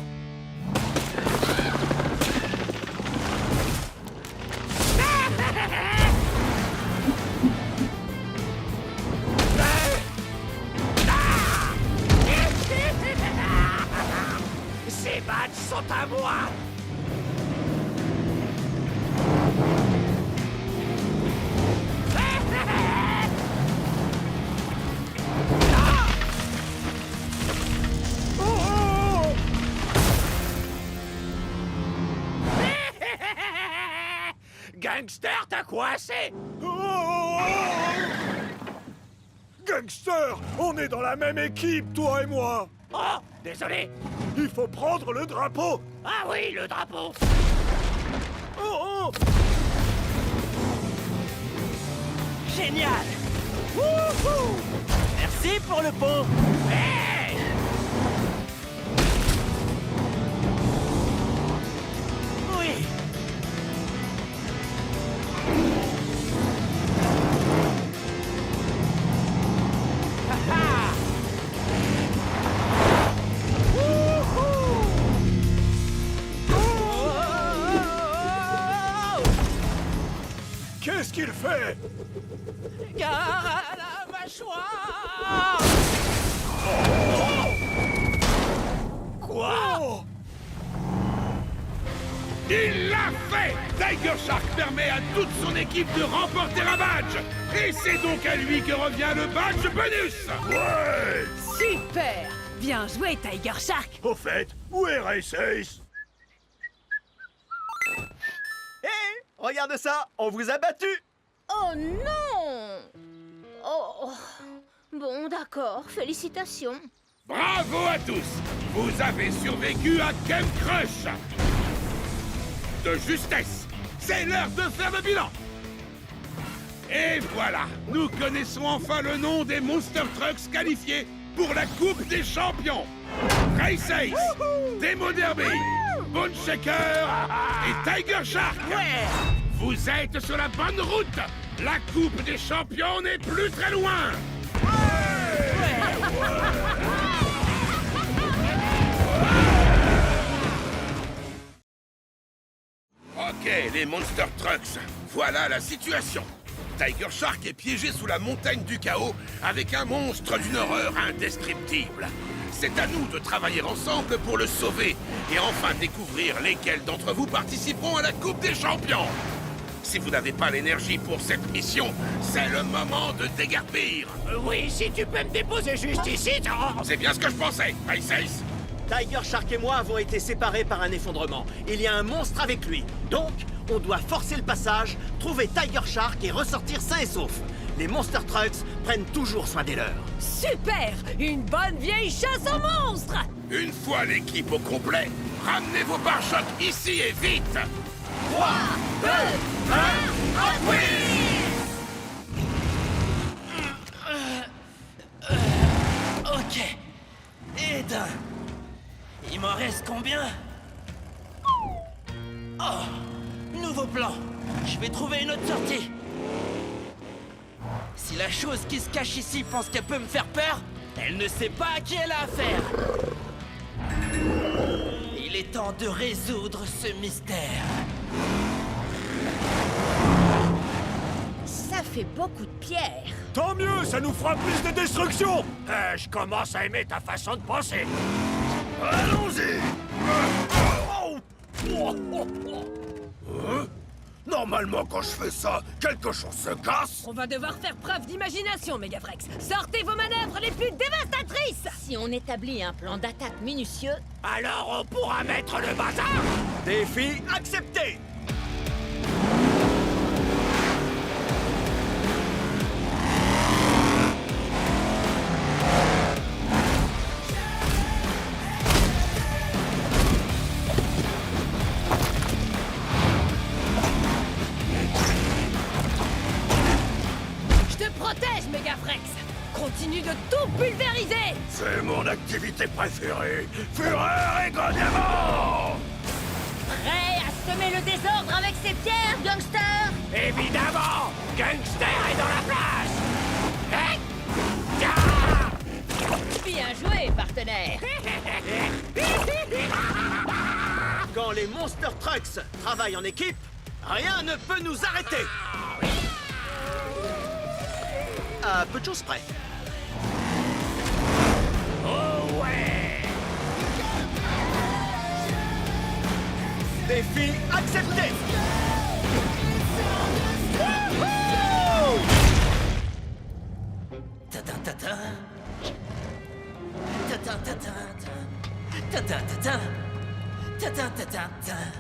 Ces badges sont à moi! Gangster, t'as coincé! Gangster, on est dans la même équipe, toi et moi. Oh, désolé! Il faut prendre le drapeau. Ah oui, le drapeau! Oh. Génial! Wouhou! Merci pour le pot! Hey! Oui! Qu'est-ce qu'il fait? Gare à la mâchoire! Quoi? Oh. Il l'a fait! Tiger Shark permet à toute son équipe de remporter un badge. Et c'est donc à lui que revient le badge bonus. Ouais! Super! Bien joué, Tiger Shark! Au fait, où est Race Ace? Hé! Regarde ça! On vous a battu! Oh non! Oh. Bon, d'accord, félicitations. Bravo à tous! Vous avez survécu à Kem Crush! De justesse! C'est l'heure de faire le bilan! Et voilà! Nous connaissons enfin le nom des Monster Trucks qualifiés pour la Coupe des Champions! Race Ace, Demo Derby, Bone Shaker et Tiger Shark! Vous êtes sur la bonne route! La Coupe des Champions n'est plus très loin! Ok, les Monster Trucks, voilà la situation. Tiger Shark est piégé sous la montagne du chaos avec un monstre d'une horreur indescriptible. C'est à nous de travailler ensemble pour le sauver et enfin découvrir lesquels d'entre vous participeront à la Coupe des Champions. Si vous n'avez pas l'énergie pour cette mission, c'est le moment de déguerpir. Oui, si tu peux me déposer juste ici, C'est bien ce que je pensais, Race Ace. Tiger Shark et moi avons été séparés par un effondrement. Il y a un monstre avec lui. Donc, on doit forcer le passage, trouver Tiger Shark et ressortir sain et sauf. Les Monster Trucks prennent toujours soin des leurs. Super! Une bonne vieille chasse aux monstres! Une fois l'équipe au complet, ramenez vos pare-chocs ici et vite. 3, 2, 1, Hot Wheels! Ok. Et d'un. Il m'en reste combien? Oh! Nous nouveau plan. Je vais trouver une autre sortie. Si la chose qui se cache ici pense qu'elle peut me faire peur, elle ne sait pas à qui elle a affaire. Il est temps de résoudre ce mystère. Ça fait beaucoup de pierres. Tant mieux, ça nous fera plus de destruction. Je commence à aimer ta façon de penser. Allons-y. Normalement, quand je fais ça, quelque chose se casse. On va devoir faire preuve d'imagination, Megafrex. Sortez vos manœuvres les plus dévastatrices. Si on établit un plan d'attaque minutieux, Alors on pourra mettre le bazar. Défi accepté. Je te protège, Megafrex. Continue de tout pulvériser. C'est mon activité préférée. Fureur et grognement. prêt à semer le désordre avec ses pierres, Gangster? Évidemment, Gangster est dans la place. Hein? Bien joué, partenaire. Quand les Monster Trucks travaillent en équipe, rien ne peut nous arrêter. À peu de choses près. Oh ouais. Défi accepté.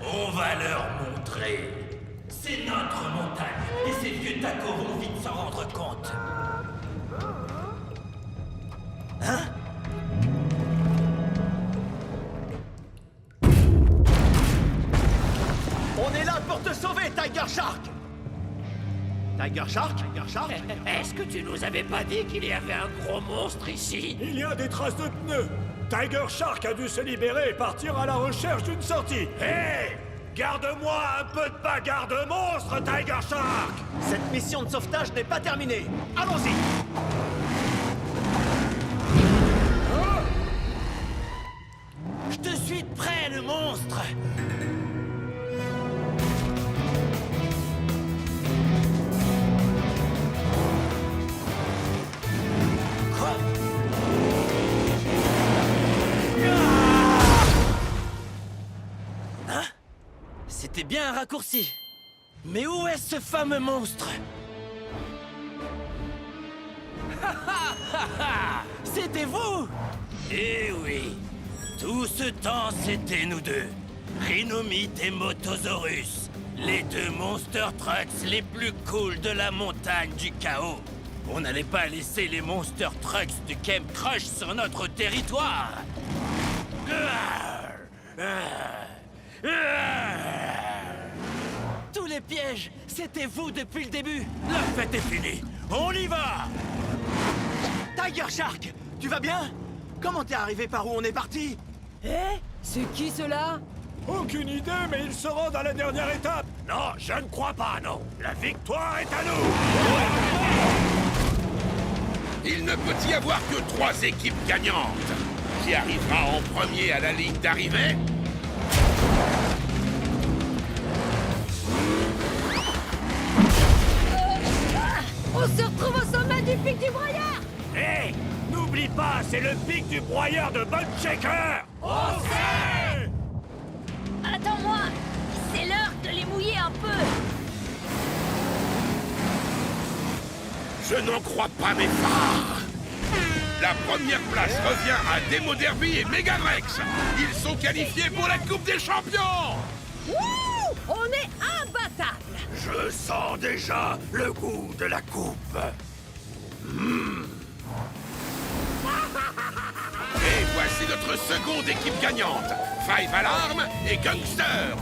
On va leur montrer. C'est notre montagne, et ces vieux tacos vont vite s'en rendre compte. Hein? On est là pour te sauver, Tiger Shark. Tiger Shark? Tiger Shark? Est-ce que tu nous avais pas dit qu'il y avait un gros monstre ici? Il y a des traces de pneus. Tiger Shark a dû se libérer et partir à la recherche d'une sortie. Hé! Garde-moi un peu de bagarre de monstre, Tiger Shark! Cette mission de sauvetage n'est pas terminée. Allons-y. Je te suis de près, le monstre! Quoi? Hein? C'était bien un raccourci. Mais où est ce fameux monstre? C'était vous? Eh oui. Tout ce temps, c'était nous deux. Rhinomite et Motosaurus. Les deux Monster Trucks les plus cool de la montagne du chaos. On n'allait pas laisser les Monster Trucks du Camp Crush sur notre territoire. Tous les pièges, c'était vous depuis le début. La fête est finie. On y va! Tiger Shark, tu vas bien? Comment t'es arrivé par où on est parti? C'est qui cela? Aucune idée, mais ils se rendent à la dernière étape. Non, je ne crois pas, non. La victoire est à nous. Il ne peut y avoir que 3 équipes gagnantes. Qui arrivera en premier à la ligne d'arrivée? On se retrouve au sommet du pic du broyeur. Hé, n'oublie pas, c'est le pic du broyeur de Bone Shaker. On sait. Attends-moi. C'est l'heure de les mouiller un peu. Je n'en crois pas mes phares. La première place revient à Demo Derby et Megavrex. Ils sont qualifiés pour la Coupe des Champions. Wouh! On est imbattable. Je sens déjà le goût de la coupe. Et voici notre seconde équipe gagnante. Five Alarm et Gangster.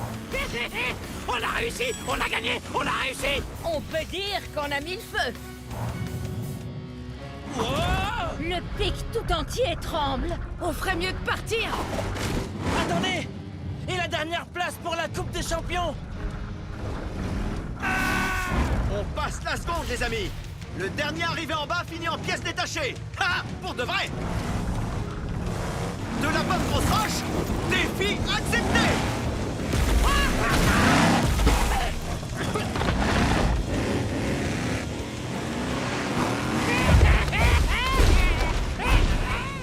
On a réussi, on a gagné, on a réussi. On peut dire qu'on a mis le feu. Le pic tout entier tremble. On ferait mieux de partir. Attendez! Et la dernière place pour la Coupe des Champions? passe la seconde, les amis. Le dernier arrivé en bas finit en pièces détachées. Ha! Pour de vrai. De la bonne grosse roche, défi accepté.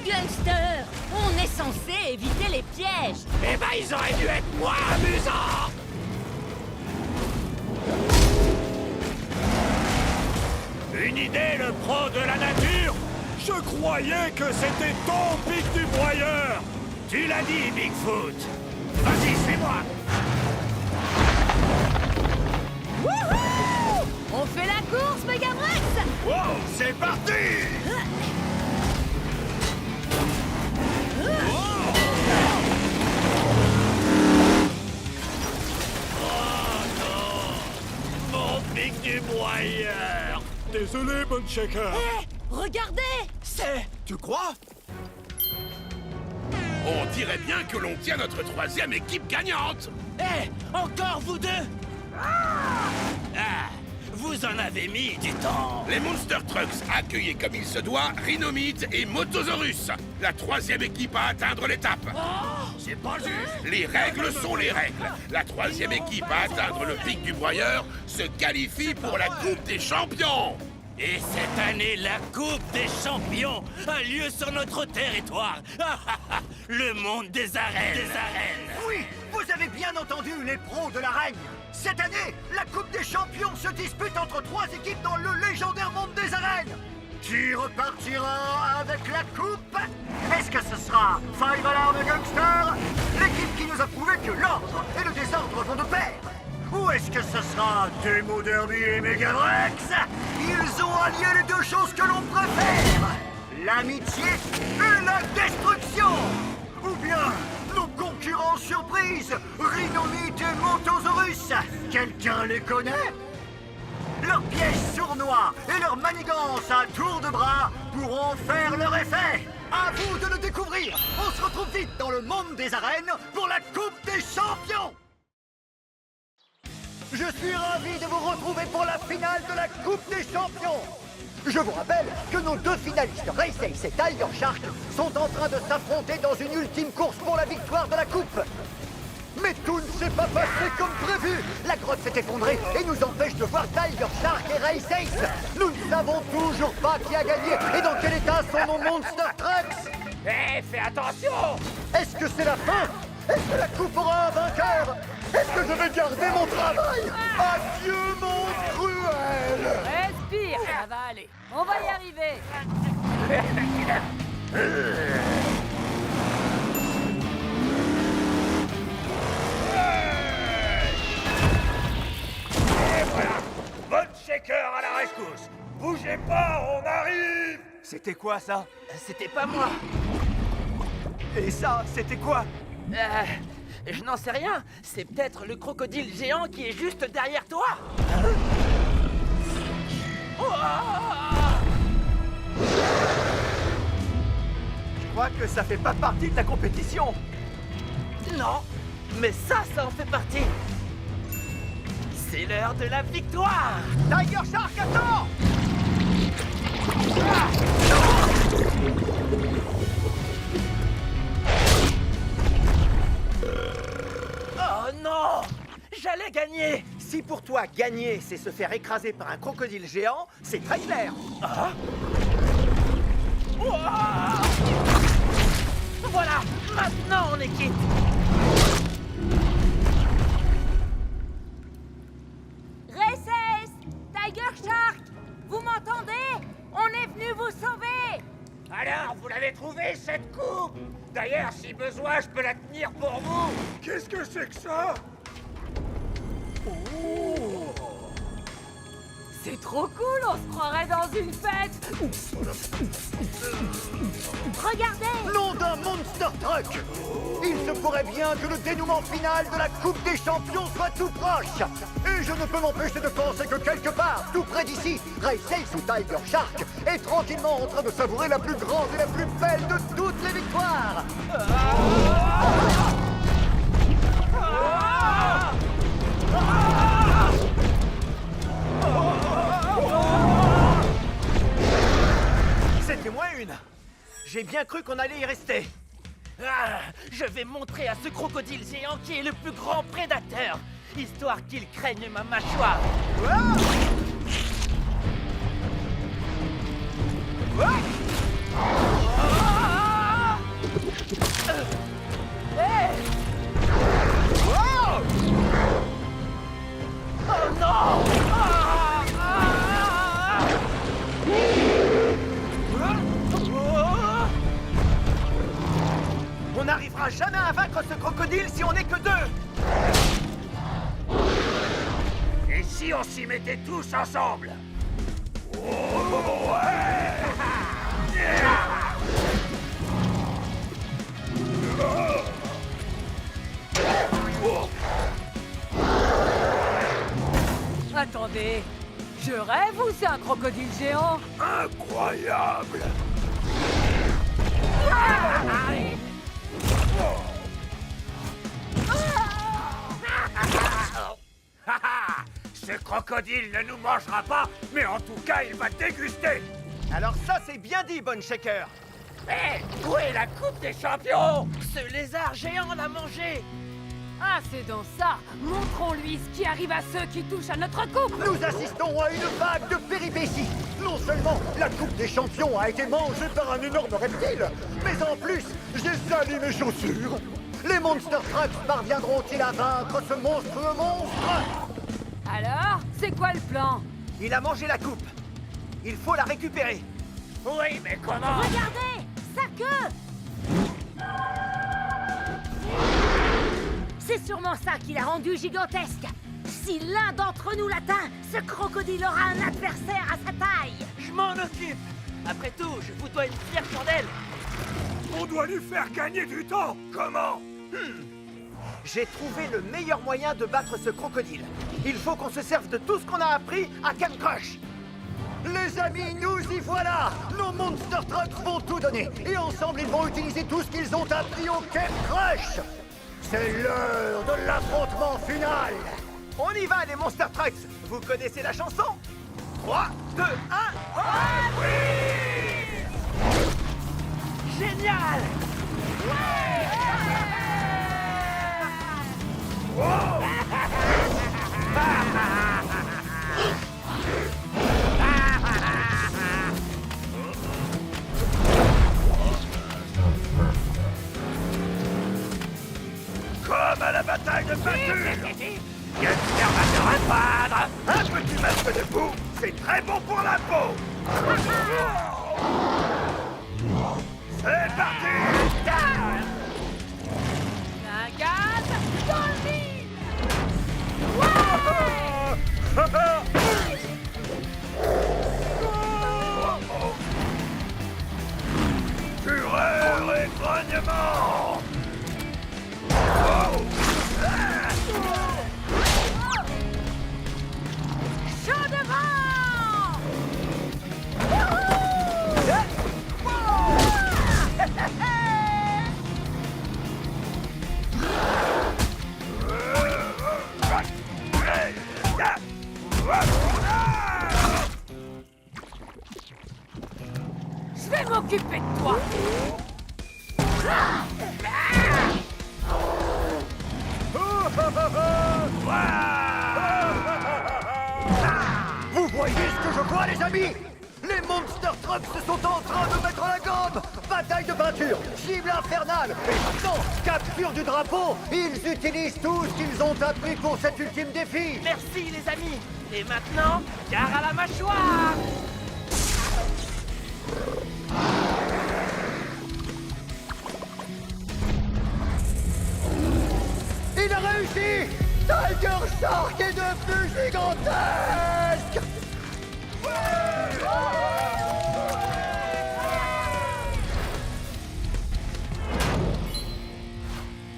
Gangster, on est censé éviter les pièges. Eh ben, ils auraient dû être moins amusants. Une idée, le pro de la nature? Je croyais que c'était ton pic du broyeur. Tu l'as dit, Bigfoot. Vas-y, suis-moi. Wouhou! On fait la course, Megabrex! Wow, c'est parti! Mon pic du broyeur. Désolé, Bon Shaker. Hé, regardez! Tu crois? On dirait bien que l'on tient notre troisième équipe gagnante. Eh, encore vous deux? Ah, vous en avez mis du temps. Les Monster Trucks accueillent comme il se doit Rhinomite et Motosaurus, la troisième équipe à atteindre l'étape. C'est pas juste. Les règles sont les règles. La troisième équipe à atteindre le pic du broyeur se qualifie pour la Coupe des Champions. Et cette année, la Coupe des Champions a lieu sur notre territoire. Le monde des arènes. Oui, vous avez bien entendu les pros de la règne. Cette année, la Coupe des Champions se dispute entre 3 équipes dans le légendaire monde des arènes. Qui repartira avec la coupe? Est-ce que ce sera Five Alarm Gangster, l'équipe qui nous a prouvé que l'ordre et le désordre vont de pair? Ou est-ce que ce sera Demo Derby et Megabrex? Ils ont allié les deux choses que l'on préfère, l'amitié et la destruction. Ou bien nos concurrents surprises, Rhinomite et Motosaurus. Quelqu'un les connaît? Leurs pièges sournois et leurs manigances à tour de bras pourront faire leur effet. À vous de le découvrir. On se retrouve vite dans le monde des arènes pour la Coupe des Champions. Je suis ravi de vous retrouver pour la finale de la Coupe des Champions. Je vous rappelle que nos deux finalistes, Race Ace et Tiger Shark, sont en train de s'affronter dans une ultime course pour la victoire de la Coupe. Mais tout ne s'est pas passé comme prévu. La grotte s'est effondrée et nous empêche de voir Tiger Shark et Race Ace. Nous ne savons toujours pas qui a gagné et dans quel état sont nos Monster Trucks. Eh, fais attention! Est-ce que c'est la fin? Est-ce que la coupe aura un vainqueur? Est-ce que je vais garder mon travail? Adieu, mon cruel! Respire, ça va aller. On va y arriver. Et voilà, Bon Shaker à la rescousse. Bougez pas, on arrive. C'était quoi ça? C'était pas moi. Et ça, c'était quoi? Je n'en sais rien. C'est peut-être le crocodile géant qui est juste derrière toi. Je crois que ça fait pas partie de la compétition. Non, mais ça en fait partie. C'est l'heure de la victoire. Tiger Shark, attends! Oh non! J'allais gagner! Si pour toi, gagner, c'est se faire écraser par un crocodile géant, c'est très clair. Ah? Ouah! Voilà! Maintenant, on est quitte! Race Ace, Tiger Shark, vous m'entendez? On est venu vous sauver. Alors, vous l'avez trouvé, cette coupe? D'ailleurs, si besoin, je peux la tenir pour vous. Qu'est-ce que c'est que ça? C'est trop cool, on se croirait dans une fête. Regardez. Nom d'un Monster Truck! Il se pourrait bien que le dénouement final de la Coupe des Champions soit tout proche! Et je ne peux m'empêcher de penser que quelque part, tout près d'ici, Race Ace ou Tiger Shark est tranquillement en train de savourer la plus grande et la plus belle de toutes les victoires! J'ai bien cru qu'on allait y rester. Ah, je vais montrer à ce crocodile géant qui est le plus grand prédateur, histoire qu'il craigne ma mâchoire. Ah! Ah! Ah! Hey! Oh! Oh non! Ah! Ah! Oh! On n'arrivera jamais à vaincre ce crocodile si on n'est que deux! Et si on s'y mettait tous ensemble? Attendez, je rêve ou c'est un crocodile géant? Incroyable! Ce crocodile ne nous mangera pas, mais en tout cas, il va déguster! Alors ça, c'est bien dit, Bonne Shaker! Hé! Où est la coupe des champions? Ce lézard géant l'a mangé! Ah, c'est dans ça! Montrons-lui ce qui arrive à ceux qui touchent à notre coupe! Nous assistons à une vague de péripéties. Non seulement la Coupe des Champions a été mangée par un énorme reptile, mais en plus, j'ai sali mes chaussures. Les Monster Trucks parviendront-ils à vaincre ce monstrueux monstre? Alors, c'est quoi le plan? Il a mangé la coupe. Il faut la récupérer. Oui, mais comment? Regardez! Sa queue! C'est sûrement ça qui l'a rendu gigantesque. Si l'un d'entre nous l'atteint, ce crocodile aura un adversaire à sa taille. Je m'en occupe. Après tout, je vous dois une fière chandelle. On doit lui faire gagner du temps! Comment? J'ai trouvé le meilleur moyen de battre ce crocodile. Il faut qu'on se serve de tout ce qu'on a appris à Camp Crush. Les amis, nous y voilà! Nos Monster Trucks vont tout donner, et ensemble ils vont utiliser tout ce qu'ils ont appris au Camp Crush! C'est l'heure de l'affrontement final! On y va, les Monster Trucks. Vous connaissez la chanson? 3, 2, 1... Génial! Comme à la bataille de peinture! Gangster va te reprendre! Un petit masque de boue, c'est très bon pour la peau! C'est parti! Un gaz dans le vide! Fureur et grognement! Chaud devant! Je vais m'occuper de toi! Vous voyez ce que je vois, les amis? Les Monster Trucks se sont en train de mettre la gomme! Bataille de peinture, cible infernale, et maintenant, capture du drapeau! Ils utilisent tout ce qu'ils ont appris pour cet ultime défi! Merci, les amis. Et maintenant, gare à la mâchoire! Il a réussi! Tiger Shark est devenu gigantesque!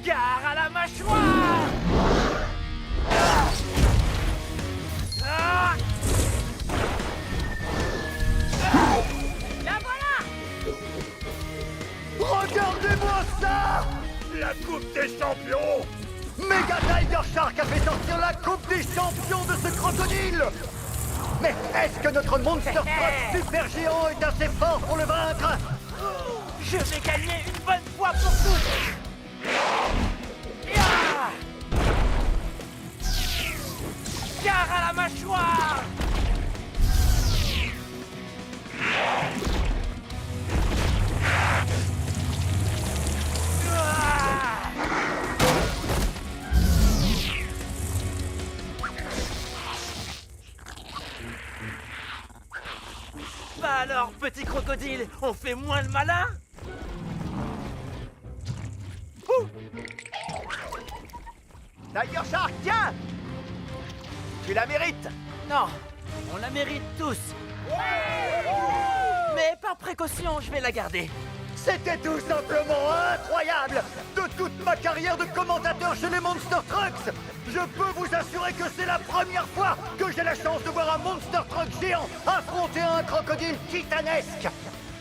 Gare à la mâchoire! Ah! La voilà! Regardez-moi ça! La coupe des champions! Mega Tiger Shark a fait sortir la coupe des champions de ce crocodile! Mais est-ce que notre Monster Truck super géant est assez fort pour le vaincre? Je Je vais gagner une bonne fois pour toutes. Ya! Gare à la mâchoire. Bah alors, petit crocodile, on fait moins le malin? Tiger Shark, tiens! Tu la mérites! Non, on la mérite tous. Mais par précaution, je vais la garder. C'était tout simplement incroyable! De toute ma carrière de commentateur chez les Monster Trucks, je peux vous assurer que c'est la première fois que j'ai la chance de voir un Monster Truck géant affronter un crocodile titanesque!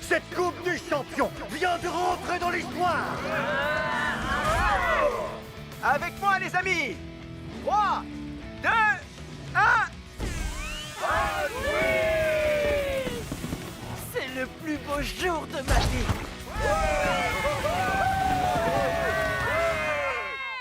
Cette Coupe des Champions vient de rentrer dans l'histoire! Avec moi, les amis! 3, 2, 1... C'est le plus beau jour de ma vie.